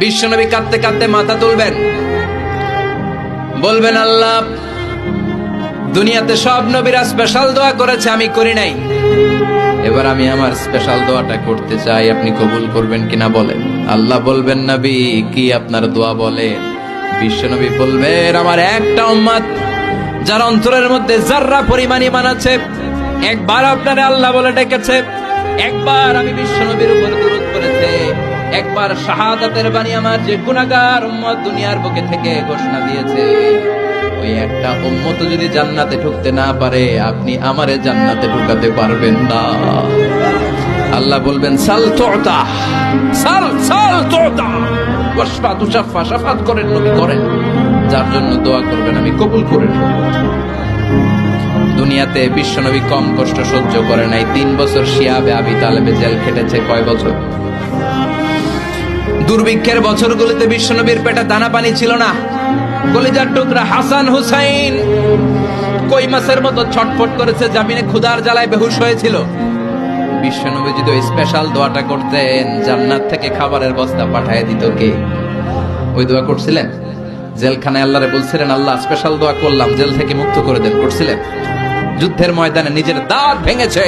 বিশ্বনবী কাঁদতে কাঁদতে মাথা তুলবেন, বলবেন আল্লাহ, দুনিয়াতে সব নবীরা স্পেশাল দোয়া করেছে, আমি করি নাই, এবার আমি আমার স্পেশাল দোয়াটা করতে চাই, আপনি কবুল করবেন কিনা বলেন। আল্লাহ বলবেন, নবী কি আপনার দোয়া বলেন? বিশ্বনবী বলবেন, আমার একটা উম্মত যার অন্তরের মধ্যে যাররা পরিমাণ ঈমান আছে, একবার আপনারে আল্লাহ বলে ডেকেছে, একবার আমি বিশ্বনবীর উপর দুরূদ পড়েছে, একবার শাহাদাতের বাণী আমার যে গুনাহগার উম্মত দুনিয়ার বুকে থেকে ঘোষণা দিয়েছে, ওই একটা উম্মত যদি জান্নাতে ঢুকতে না পারে, আপনি আমারে জান্নাতে ঢুকাতে পারবেন না। আল্লাহ বলবেন, সাল তুতা, সাল সাল তুতা, ওয়াশফা তুশাফা, শাফাত করেন নবী করেন, যার জন্য দোয়া করবেন আমি কবুল করে নেব। দুনিয়াতে বিশ্বনবী কম কষ্ট সহ্য করে নাই। 3 বছর শিয়াবে আবি তালেবে জেল খেটেছে। কয় বছর? দুর্ভিক্ষের বছরগুলোতে বিশ্বনবীর পেটে দানা পানি ছিল না। কলিজার টুকরা হাসান হুসাইন কই মাছের মতো ছটফট করেছে, জামিনে ক্ষুধার জ্বালায় বেহুশ হয়েছিল। বিশ্বনবী যদি ওই স্পেশাল দোয়াটা করতেন, জান্নাত থেকে খাবারের বস্তা পাঠিয়ে দিত কে? ওই দোয়া করছিলেন? জেলখানায় আল্লাহরে বলছিলেন, আল্লাহ স্পেশাল দোয়া করলাম, জেল থেকে মুক্ত করে দেন, করছিলেন? যুদ্ধের ময়দানে নিজের দাঁত ভেঙেছে।